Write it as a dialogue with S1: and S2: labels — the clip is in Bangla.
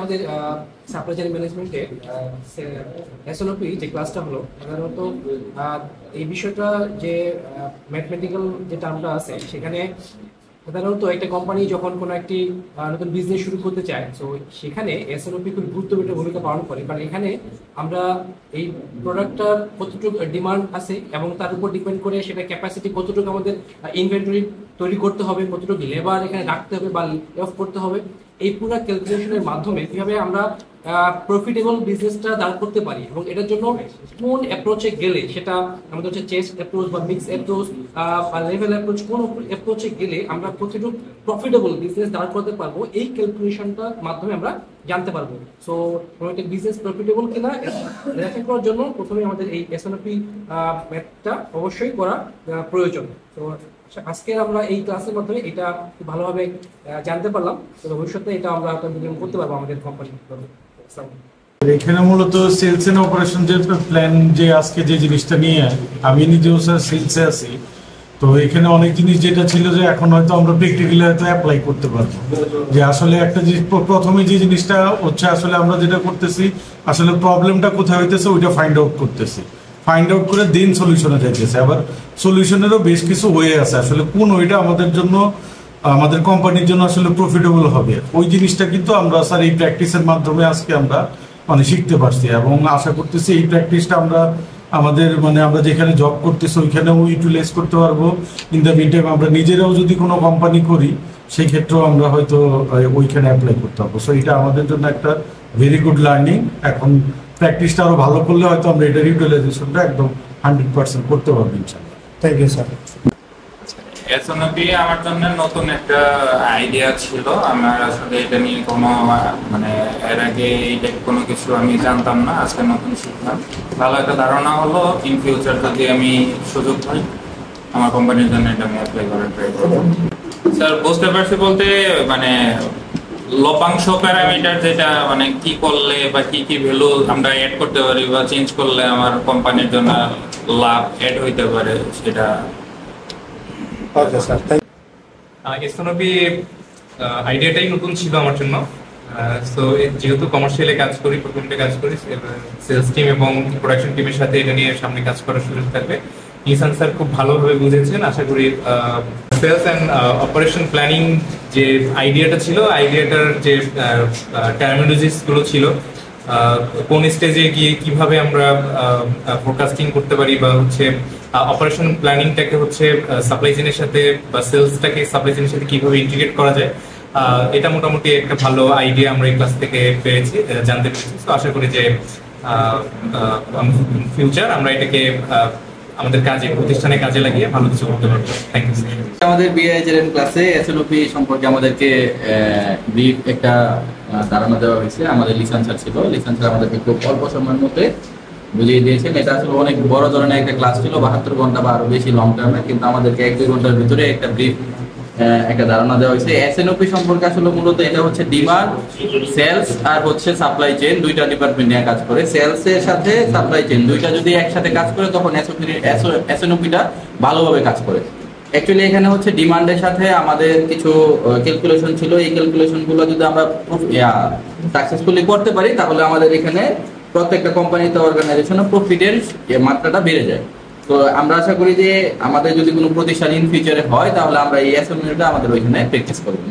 S1: আমাদের সাপ্লাই চেইন ম্যানেজমেন্টে এসএনওপি যে ক্লাসটা হলো সাধারণত এই বিষয়টা যে ম্যাথমেটিক্যাল যে টার্মটা আছে সেখানে সাধারণত একটা কোম্পানি যখন কোনো একটি নতুন বিজনেস শুরু করতে চায় তো সেখানে এসএনওপি খুব গুরুত্বপূর্ণ ভূমিকা পালন করে, কারণ এখানে আমরা এই প্রোডাক্টটার কতটুকু ডিমান্ড আছে এবং তার উপর ডিপেন্ড করে সেটা ক্যাপাসিটি কতটুকু আমাদের ইনভেন্টরি তৈরি করতে হবে, কতটুকু লেবার এখানে রাখতে হবে বা লে অফ করতে হবে, এই পুরো ক্যালকুলেশনের মাধ্যমে কিভাবে আমরা প্রফিটেবল বিজনেসটা দাঁড় করতে পারি এবং এটার জন্য কোন অ্যাপ্রোচে গেলে সেটা আমাদের হচ্ছে চেস্ট অ্যাপ্রোচ বা মিক্স অ্যাপ্রোচ বা লেভেল অ্যাপ্রোচ, কোন অ্যাপ্রোচে গেলে আমরা প্রতিটুকু প্রফিটেবল বিজনেস দাঁড় করতে পারবো এই ক্যালকুলেশনটার মাধ্যমে আমরা জানতে পারবো। সো কোনো একটা বিজনেস প্রফিটেবল কিনা দেখা করার জন্য প্রথমে আমাদের এই এসএনওপি ম্যাথটা অবশ্যই করা প্রয়োজন। তো আজকে আমরা এই ক্লাসের মাধ্যমে এটা ভালোভাবে জানতে পারলাম, তো ভবিষ্যতে এটা আমরা করতে পারবো আমাদের কোম্পানি।
S2: এখানে মূলত সেলস এন্ড অপারেশন যে প্ল্যান যে আজকে যে জিনিসটা নিয়ে আমি নিজেও স্যার সেলসে আছি, তো এখানে অনেক জিনিস যেটা ছিল যে এখন হয়তো আমরা প্র্যাকটিক্যালি হয়তো অ্যাপ্লাই করতে পারবো। যে আসলে একটা জিনিস প্রথমে যে জিনিসটা হচ্ছে আসলে আমরা যেটা করতেছি আসলে প্রবলেমটা কোথায় হইতেছে ওইটা ফাইন্ড আউট করতেছি, ফাইন্ড আউট করে দেন সলিউশনে যাইতেছে। আবার সলিউশনেরও বেশ কিছু ওয়ে আছে, আসলে কোন ওইটা আমাদের জন্য আমাদের কোম্পানির জন্য আসলে প্রফিটেবল হবে ওই জিনিসটা কিন্তু আমরা স্যার এই প্র্যাকটিসের মাধ্যমে আজকে আমরা মানে শিখতে পারছি এবং আশা করতেছি এই প্র্যাকটিসটা আমরা আমাদের মানে আমরা যেখানে জব করতেছি ওইখানেও ইউটিলাইজ করতে পারবো। ইন দ্য মিন টাইম আমরা নিজেরাও যদি কোনো কোম্পানি করি সেই ক্ষেত্রেও আমরা হয়তো ওইখানে অ্যাপ্লাই করতে পারবো। সো এটা আমাদের জন্য একটা ভেরি গুড লার্নিং। এখন প্র্যাকটিসটা আরো ভালো করলে হয়তো আমরা এটার ইউটিলাইজেশনটা একদম 100% করতে পারবো ইনশাআল্লাহ। Thank you sir.
S3: এসএনওপি আমার জন্য নতুন একটা আইডিয়া ছিল, আমার আসলে এটা নিয়ে কোনো মানে এর আগে এইটা কোনো কিছু আমি জানতাম না, আজকে নতুন শিখলাম। ভালো একটা ধারণা হলো, ইন ফিউচার যদি আমি সুযোগ পাই আমার কোম্পানির জন্য এটা আমি অ্যাপ্লাই করার ট্রাই করব। স্যার বুঝতে পারছি বলতে মানে লভ্যাংশ প্যারামিটার যেটা মানে কি করলে বা কি কি ভ্যালু আমরা অ্যাড করতে পারি বা চেঞ্জ করলে আমার কোম্পানির জন্য লাভ অ্যাড হইতে পারে সেটা।
S4: এসএনওপি আইডিয়াটাই নতুন ছিল আমার জন্য। সো যেহেতু কমার্শিয়ালে কাজ করি, প্রথমে কাজ করি সেলস টিম এবং প্রোডাকশন টিমের সাথে এটা নিয়ে সামনে কাজ করার সুযোগ থাকবে। নিসান স্যার খুব ভালোভাবে বুঝেছেন, আশা করি সেলস অ্যান্ড অপারেশন প্ল্যানিং যে আইডিয়াটা ছিল, আইডিয়াটার যে টার্মিনোলজিস গুলো ছিল, কোন স্টেজে গিয়ে কিভাবে আমরা ফোরকাস্টিং করতে পারি বা হচ্ছে অপারেশন প্ল্যানিংটাকে হচ্ছে সাপ্লাই চেইনের সাথে বা সেলসটাকে সাপ্লাই চেইনের সাথে কিভাবে ইন্টিগ্রেট করা যায়, এটা মোটামুটি একটা ভালো আইডিয়া আমরা এই ক্লাস থেকে পেয়েছি, জানতে পেরেছি। তো আশা করি যে ফিউচার আমরা এটাকে আমাদের কাজে প্রতিষ্ঠানে কাজে লাগিয়ে ভালো কিছু করতে পারবো। Thank you.
S5: আমাদের বিআইজেরএম ক্লাসে এসএনওপি সম্পর্কে আমাদেরকে ব্রিফ একটা ধারণা দেওয়া হয়েছে। আমাদের লিসান স্যার ছিল, লিসান স্যার আমাদেরকে খুব অল্প সময়ের মধ্যে বুঝিয়ে দিয়েছেন। এটা আসলে অনেক বড় ধরনের একটা ক্লাস ছিল, 72 ঘন্টা বা আরো বেশি লং টার্মে, কিন্তু আমাদেরকে 1-2 ঘন্টার ভিতরে একটা ব্রিফ একটা ধারণা দেওয়া হয়েছে। এসএনওপি সম্পর্কে আসলে মূলত এটা হচ্ছে ডিমান্ড, সেলস আর হচ্ছে সাপ্লাই চেইন, দুইটা ডিপার্টমেন্ট নিয়ে কাজ করে। সেলস এর সাথে সাপ্লাই চেইন দুইটা যদি একসাথে কাজ করে তখন এসএনওপিটা ভালোভাবে কাজ করে। অ্যাকচুয়ালি এখানে হচ্ছে ডিমান্ডের সাথে আমাদের কিছু ক্যালকুলেশন ছিল, এই ক্যালকুলেশনগুলো যদি আমরা সাকসেসফুলি করতে পারি তাহলে আমাদের এখানে প্রত্যেকটা কোম্পানিতে অর্গানাইজেশনে প্রফিটের মাত্রাটা বেড়ে যায়। তো আমরা আশা করি যে আমাদের যদি কোনো প্রতিষ্ঠান ইন ফিউচারে হয় তাহলে আমরা এই অ্যাসাইনমেন্টটা আমাদের ওইখানে প্র্যাকটিস করবো।